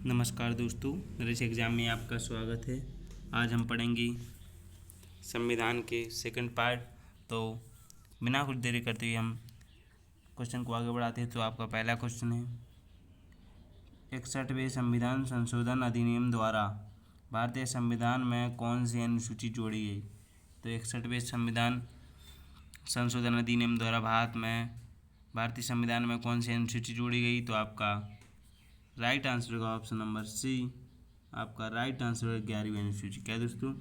नमस्कार दोस्तों, नरेश एग्ज़ाम में आपका स्वागत है। आज हम पढ़ेंगे संविधान के सेकंड पार्ट। तो बिना कुछ देरी करते हुए हम क्वेश्चन को आगे बढ़ाते हैं। तो आपका पहला क्वेश्चन है, 61वें संविधान संशोधन अधिनियम द्वारा भारतीय संविधान में कौन सी अनुसूची जोड़ी गई? तो 61वें संविधान संशोधन अधिनियम द्वारा भारतीय संविधान में कौन सी अनुसूची जोड़ी गई? तो आपका राइट आंसर होगा ऑप्शन नंबर सी। आपका राइट आंसर है 11वीं अनुसूची। क्या दोस्तों?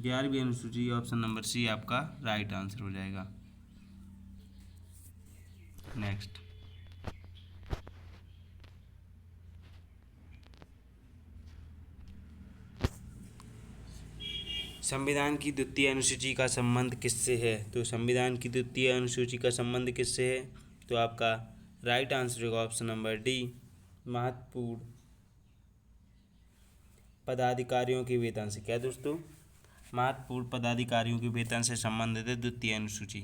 11वीं अनुसूची, ऑप्शन नंबर सी आपका राइट आंसर हो जाएगा। नेक्स्ट, संविधान की द्वितीय अनुसूची का संबंध किससे है? तो संविधान की द्वितीय अनुसूची का संबंध किससे है? तो आपका राइट आंसर होगा ऑप्शन नंबर डी, महत्वपूर्ण पदाधिकारियों के वेतन से। क्या दोस्तों? महत्वपूर्ण पदाधिकारियों के वेतन से संबंधित है द्वितीय अनुसूची।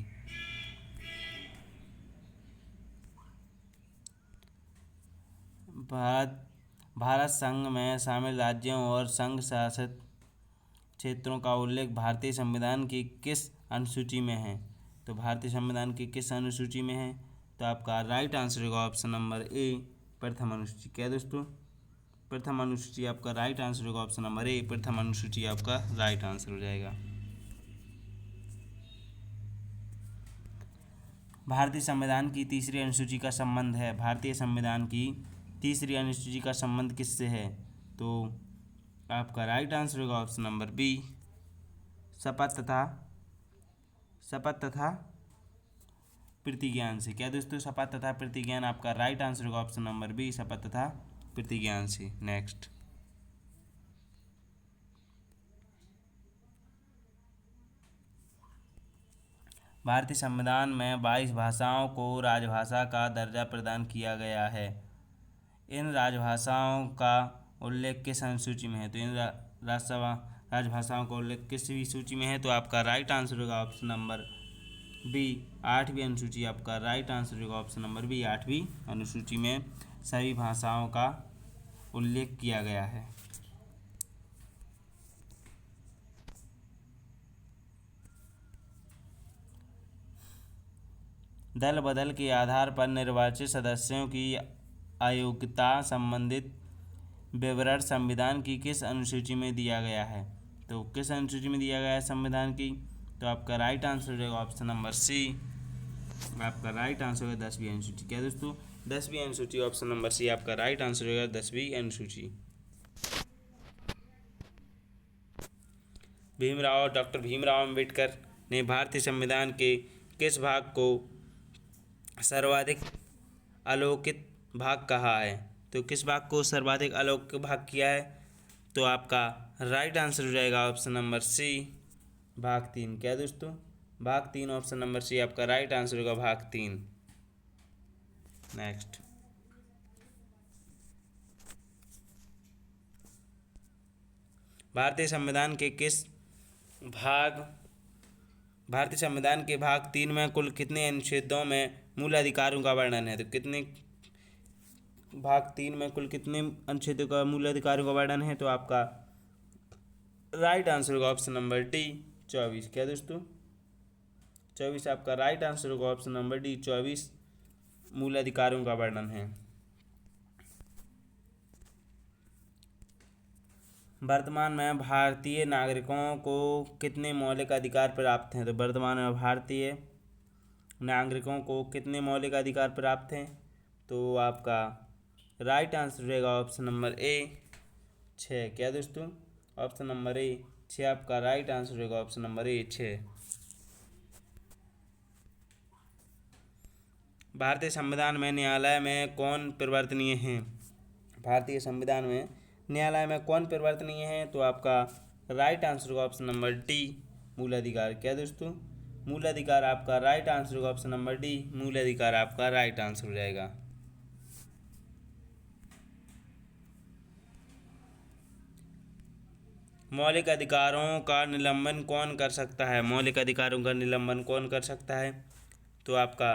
भारत संघ में शामिल राज्यों और संघ शासित क्षेत्रों का उल्लेख भारतीय संविधान की किस अनुसूची में है? तो भारतीय संविधान की किस अनुसूची में है? तो आपका राइट आंसर होगा ऑप्शन नंबर ए, प्रथम अनुसूची। क्या दोस्तों? प्रथम अनुसूची आपका राइट आंसर होगा ऑप्शन नंबर ए, प्रथम अनुसूची आपका राइट आंसर हो जाएगा। भारतीय संविधान की तीसरी अनुसूची का संबंध है। भारतीय संविधान की तीसरी अनुसूची का संबंध किससे है? तो आपका राइट आंसर होगा ऑप्शन नंबर बी, शपथ तथा प्रतिज्ञान से। क्या दोस्तों? शपथ तथा प्रतिज्ञान आपका राइट आंसर होगा ऑप्शन नंबर बी, शपथ तथा प्रतिज्ञान से। नेक्स्ट, भारतीय संविधान में 22 भाषाओं को राजभाषा का दर्जा प्रदान किया गया है। इन राजभाषाओं का उल्लेख किस अनुसूची में है? तो इन राजभाषाओं का उल्लेख किसवीं सूची में है? तो आपका राइट आंसर होगा ऑप्शन नंबर बी, 8वीं अनुसूची। आपका राइट आंसर होगा ऑप्शन नंबर बी, 8वीं अनुसूची में सभी भाषाओं का उल्लेख किया गया है। दल बदल के आधार पर निर्वाचित सदस्यों की अयोग्यता संबंधित विवरण संविधान की किस अनुसूची में दिया गया है? तो किस अनुसूची में दिया गया है संविधान की? तो आपका राइट आंसर होगा ऑप्शन नंबर सी। आपका राइट आंसर होगा 10वीं अनुसूची। क्या दोस्तों? 10वीं अनुसूची, ऑप्शन नंबर सी आपका राइट आंसर होगा 10वीं अनुसूची। डॉक्टर भीमराव अंबेडकर ने भारतीय संविधान के किस भाग को सर्वाधिक अलौकिक भाग कहा है? तो किस भाग को सर्वाधिक अलौकिक भाग किया है? तो आपका राइट आंसर हो जाएगा ऑप्शन नंबर सी, भाग 3। क्या दोस्तों? भाग 3, ऑप्शन नंबर सी आपका राइट आंसर होगा भाग 3। नेक्स्ट, भारतीय संविधान के भाग 3 में कुल कितने अनुच्छेदों में मूल अधिकारों का वर्णन है? तो कितने भाग 3 में कुल कितने अनुच्छेदों का मूल अधिकारों का वर्णन है? तो आपका राइट आंसर होगा ऑप्शन नंबर डी, 24। क्या दोस्तों? 24 आपका राइट आंसर होगा ऑप्शन नंबर डी, 24 मूल अधिकारों का वर्णन है। वर्तमान में भारतीय नागरिकों को कितने मौलिक अधिकार प्राप्त हैं? तो वर्तमान में भारतीय नागरिकों को कितने मौलिक अधिकार प्राप्त हैं? तो आपका राइट आंसर रहेगा ऑप्शन नंबर ए, 6। क्या दोस्तों? ऑप्शन नंबर ए, 6 आपका राइट आंसर रहेगा ऑप्शन नंबर ए, 6। भारतीय संविधान में न्यायालय में कौन परिवर्तनीय है? भारतीय संविधान में न्यायालय में कौन परिवर्तनीय है? तो आपका राइट आंसर होगा ऑप्शन नंबर डी, मूल अधिकार। क्या दोस्तों? मूल अधिकार आपका राइट आंसर होगा ऑप्शन नंबर डी, मूल अधिकार आपका राइट आंसर हो जाएगा। मौलिक अधिकारों का निलंबन कौन कर सकता है? मौलिक अधिकारों का निलंबन कौन कर सकता है? तो आपका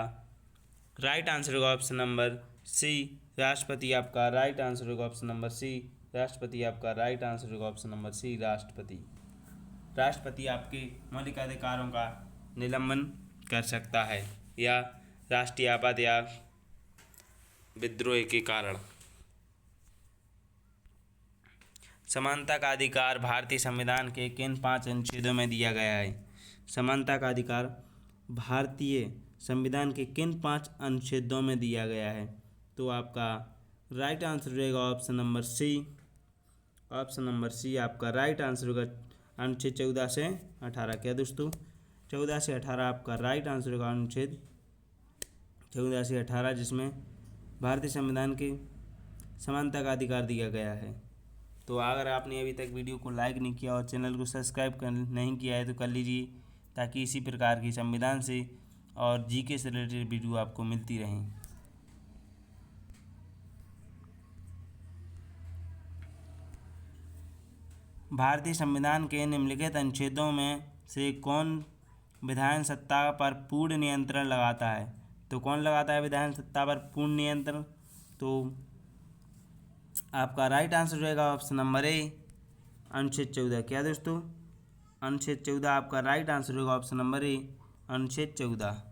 राइट आंसर होगा ऑप्शन नंबर सी राष्ट्रपति आपका राइट आंसर होगा ऑप्शन नंबर सी। राष्ट्रपति आपका राइट आंसर होगा ऑप्शन नंबर सी राष्ट्रपति। राष्ट्रपति आपके मौलिक अधिकारों का निलंबन कर सकता है या राष्ट्रीय आपात या विद्रोह के कारण। समानता का अधिकार भारतीय संविधान के किन 5 अनुच्छेदों में दिया गया है? समानता का अधिकार भारतीय संविधान के किन 5 अनुच्छेदों में दिया गया है? तो आपका राइट आंसर रहेगा option number C. Option number C आपका राइट आंसर होगा अनुच्छेद 14 से 18। क्या दोस्तों? 14 से 18 आपका राइट आंसर होगा अनुच्छेद 14 से 18, जिसमें भारतीय संविधान के समानता का अधिकार दिया गया है। तो अगर आपने अभी तक वीडियो को लाइक नहीं किया और चैनल को सब्सक्राइब नहीं किया है तो कर लीजिए, ताकि इसी प्रकार की संविधान से और जीके से रिलेटेड वीडियो आपको मिलती रहें। भारतीय संविधान के निम्नलिखित अनुच्छेदों में से कौन विधायन सत्ता पर पूर्ण नियंत्रण लगाता है? तो कौन लगाता है विधायन सत्ता पर पूर्ण नियंत्रण? तो आपका राइट आंसर रहेगा ऑप्शन नंबर ए अनुच्छेद 14। क्या दोस्तों? अनुच्छेद 14 आपका राइट आंसर होगा ऑप्शन नंबर ए अनुच्छेद 14।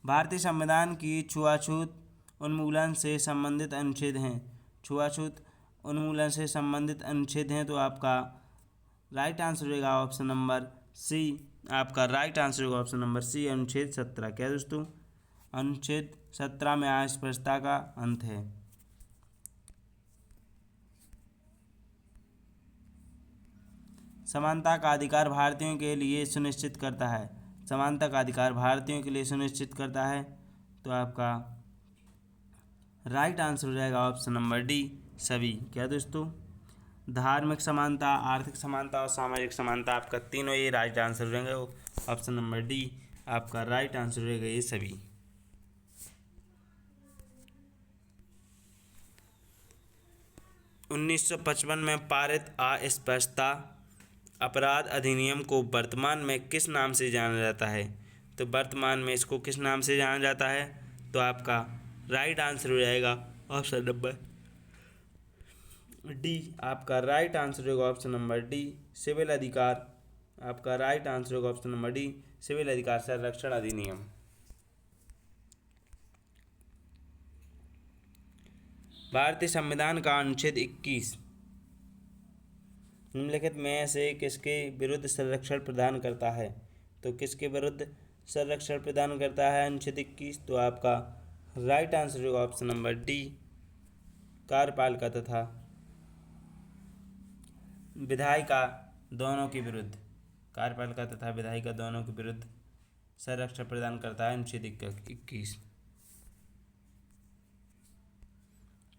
भारतीय संविधान की छुआछूत उन्मूलन से संबंधित अनुच्छेद हैं। छुआछूत उन्मूलन से संबंधित अनुच्छेद हैं, तो आपका राइट आंसर रहेगा ऑप्शन नंबर सी। आपका राइट आंसर होगा ऑप्शन नंबर सी अनुच्छेद 17। क्या दोस्तों? अनुच्छेद 17 में अस्पृश्यता का अंत है। समानता का अधिकार भारतीयों के लिए सुनिश्चित करता है। समानता का अधिकार भारतीयों के लिए सुनिश्चित करता है, तो आपका राइट आंसर हो जाएगा ऑप्शन नंबर डी सभी। क्या दोस्तों? धार्मिक समानता, आर्थिक समानता और सामाजिक समानता, आपका तीनों ये राइट आंसर रहेंगे। ऑप्शन नंबर डी आपका राइट आंसर रहेगा ये सभी। 1955 में पारित अस्पृश्यता अपराध अधिनियम को वर्तमान में किस नाम से जाना जाता है? तो वर्तमान में इसको किस नाम से जाना जाता है? तो आपका राइट आंसर हो जाएगा ऑप्शन नंबर डी। आपका राइट आंसर होगा ऑप्शन नंबर डी सिविल अधिकार। आपका राइट आंसर होगा ऑप्शन नंबर डी सिविल अधिकार संरक्षण अधिनियम। भारतीय संविधान का अनुच्छेद 21 निम्नलिखित में से किसके विरुद्ध संरक्षण प्रदान करता है? तो किसके विरुद्ध संरक्षण प्रदान करता है अनुच्छेद 21? तो आपका राइट आंसर होगा ऑप्शन नंबर डी कार्यपालिका तथा विधायिका दोनों के विरुद्ध। कार्यपालिका तथा विधायिका दोनों के विरुद्ध संरक्षण प्रदान करता है अनुच्छेद 21।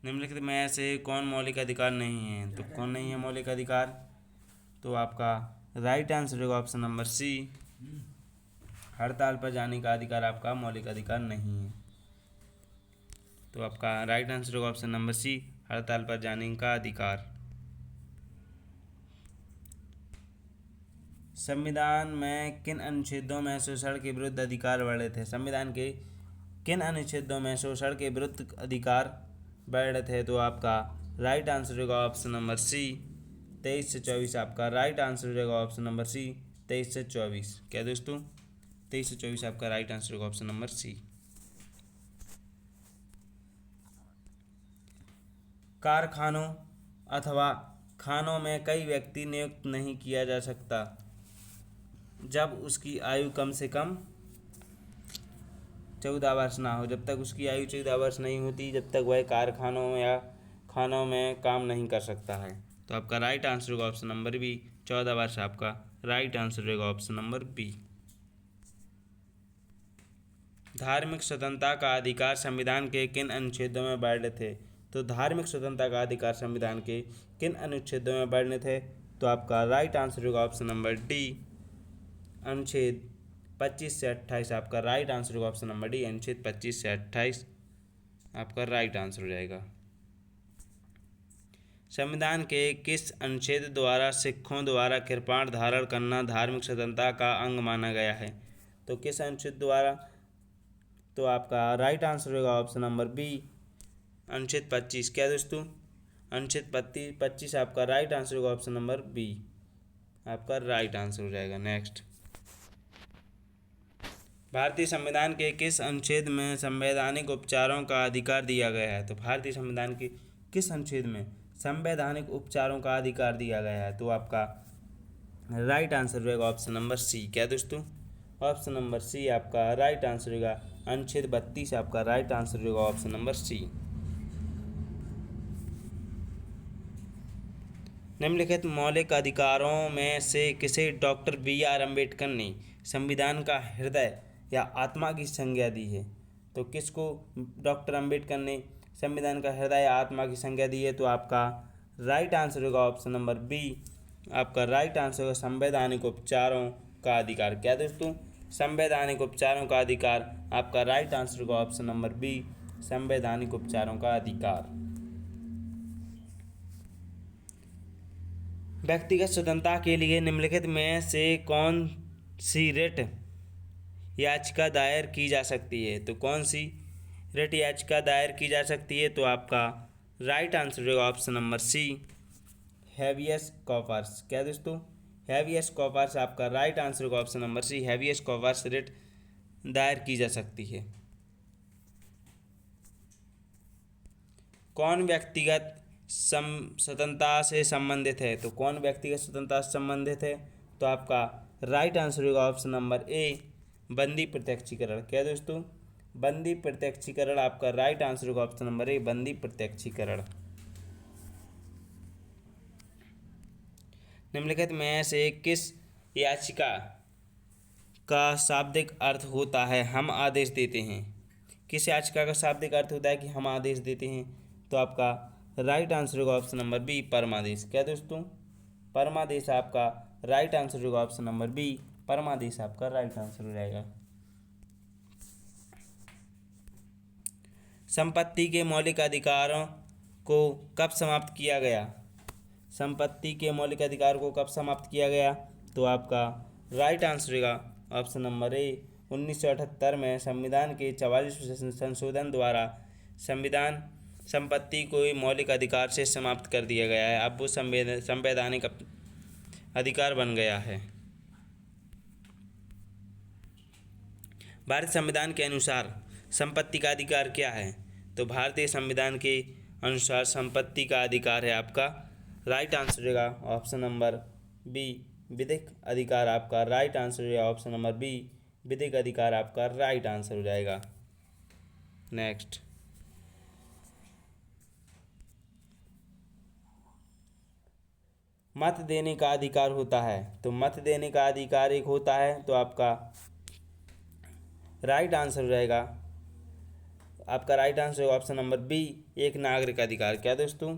निम्नलिखित में से कौन मौलिक अधिकार नहीं है? तो कौन नहीं है मौलिक अधिकार? तो आपका राइट आंसर होगा ऑप्शन नंबर सी हड़ताल पर जाने का अधिकार आपका मौलिक अधिकार नहीं है। तो आपका राइट आंसर होगा ऑप्शन नंबर सी हड़ताल पर जाने का अधिकार। संविधान में किन अनुच्छेदों में शोषण के विरुद्ध अधिकार वर्णित है? संविधान के किन अनुच्छेदों में शोषण के विरुद्ध अधिकार वर्णित है? तो आपका राइट आंसर होगा ऑप्शन नंबर सी 23 से 24। आपका राइट आंसर होगा ऑप्शन नंबर सी 23 से 24। क्या दोस्तों? 23 से 24 आपका राइट आंसर होगा ऑप्शन नंबर सी। कारखानों अथवा खानों में कई व्यक्ति नियुक्त नहीं किया जा सकता जब उसकी आयु कम से कम 14 वर्ष ना हो। जब तक उसकी आयु 14 वर्ष नहीं होती, जब तक वह कारखानों या खानों में काम नहीं कर सकता है। तो आपका राइट आंसर होगा ऑप्शन नंबर बी 14 वर्ष। आपका राइट आंसर होगा ऑप्शन नंबर बी। धार्मिक स्वतंत्रता का अधिकार संविधान के किन अनुच्छेदों में वर्णित है? तो धार्मिक स्वतंत्रता का अधिकार संविधान के किन अनुच्छेदों में वर्णित है? तो आपका राइट आंसर होगा ऑप्शन नंबर डी अनुच्छेद 25 से 28। आपका राइट आंसर होगा ऑप्शन नंबर डी अनुच्छेद 25 से 28 आपका राइट आंसर हो जाएगा। संविधान के किस अनुच्छेद द्वारा सिखों द्वारा कृपाण धारण करना धार्मिक स्वतंत्रता का अंग माना गया है? तो किस अनुच्छेद द्वारा? तो आपका राइट आंसर होगा ऑप्शन नंबर बी, अनुच्छेद 25। क्या दोस्तों, अनुच्छेद 25 आपका राइट आंसर होगा ऑप्शन नंबर बी, आपका राइट आंसर हो जाएगा। नेक्स्ट, भारतीय संविधान के किस अनुच्छेद में संवैधानिक उपचारों का अधिकार दिया गया है? तो भारतीय संविधान के किस अनुच्छेद में संवैधानिक उपचारों का अधिकार दिया गया है? तो आपका राइट आंसर रहेगा ऑप्शन नंबर सी। क्या दोस्तों, ऑप्शन नंबर सी आपका राइट आंसर होगा, अनुच्छेद 32 आपका राइट आंसर होगा ऑप्शन नंबर सी। निम्नलिखित मौलिक अधिकारों में से किसे डॉक्टर BR अम्बेडकर ने संविधान का हृदय या आत्मा की संज्ञा दी है? तो किसको डॉक्टर अम्बेडकर ने संविधान का हृदय या आत्मा की संज्ञा दी है? तो आपका राइट आंसर होगा ऑप्शन नंबर बी, आपका राइट आंसर होगा संवैधानिक उपचारों का अधिकार। क्या दोस्तों, संवैधानिक उपचारों का अधिकार, आपका राइट आंसर होगा ऑप्शन नंबर बी, संवैधानिक उपचारों का अधिकार। व्यक्तिगत स्वतंत्रता के लिए निम्नलिखित में से कौन सी रिट याचिका दायर की जा सकती है? तो कौन सी रिट याचिका दायर की जा सकती है? तो आपका राइट आंसर होगा option number C, habeas corpus. क्या दोस्तों, हैबियस कॉर्पस आपका राइट आंसर होगा option number C, habeas corpus writ दायर की जा सकती है। कौन व्यक्तिगत स्वतंत्रता से संबंधित है? तो कौन व्यक्तिगत स्वतंत्रता से संबंधित है? तो आपका राइट आंसर होगा ऑप्शन नंबर ए, बंदी प्रत्यक्षीकरण। क्या दोस्तों, बंदी प्रत्यक्षीकरण आपका राइट आंसर होगा ऑप्शन नंबर ए, बंदी प्रत्यक्षीकरण। निम्नलिखित में से किस याचिका का शाब्दिक अर्थ होता है हम आदेश देते हैं? किस याचिका का शाब्दिक अर्थ होता है कि हम आदेश देते हैं? तो आपका राइट आंसर होगा ऑप्शन नंबर बी, परमादेश। क्या दोस्तों, परमादेश आपका राइट आंसर होगा ऑप्शन नंबर बी, परमादेश आपका राइट आंसर हो जाएगा। संपत्ति के मौलिक अधिकारों को कब समाप्त किया गया? संपत्ति के मौलिक अधिकार को कब समाप्त किया गया? तो आपका राइट आंसर होगा ऑप्शन नंबर ए, 1978 में संविधान के 44वें संशोधन द्वारा संविधान संपत्ति को मौलिक अधिकार से समाप्त कर दिया गया है। अब वो संवैधानिक अधिकार बन गया है। भारतीय संविधान के अनुसार संपत्ति का अधिकार क्या है? तो भारतीय संविधान के अनुसार संपत्ति का अधिकार है आपका राइट आंसर होगा ऑप्शन नंबर बी, विधिक अधिकार। आपका राइट आंसर होगा ऑप्शन नंबर बी, विधिक अधिकार आपका राइट आंसर हो जाएगा। नेक्स्ट, मत देने का अधिकार होता है? तो मत देने का अधिकार एक होता है, तो आपका राइट आंसर हो जाएगा, आपका राइट आंसर होगा ऑप्शन नंबर बी, एक नागरिक अधिकार। क्या दोस्तों,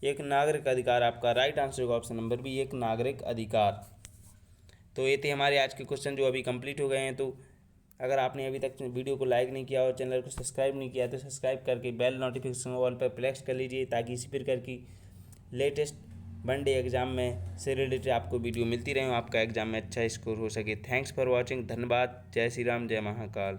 एक नागरिक अधिकार आपका राइट आंसर होगा ऑप्शन नंबर बी, एक नागरिक अधिकार। तो ये थे हमारे आज के क्वेश्चन जो अभी कंप्लीट हो गए हैं। तो अगर आपने अभी तक वीडियो को लाइक नहीं किया और चैनल को सब्सक्राइब नहीं किया तो सब्सक्राइब करके बेल नोटिफिकेशन ऑल पर प्रेस कर लीजिए, ताकि इसी प्रकार की लेटेस्ट वनडे एग्जाम में से रिलेटेड आपको वीडियो मिलती रहे, आपका एग्जाम में अच्छा स्कोर हो सके। थैंक्स फॉर वॉचिंग, धन्यवाद। जय श्री राम, जय महाकाल।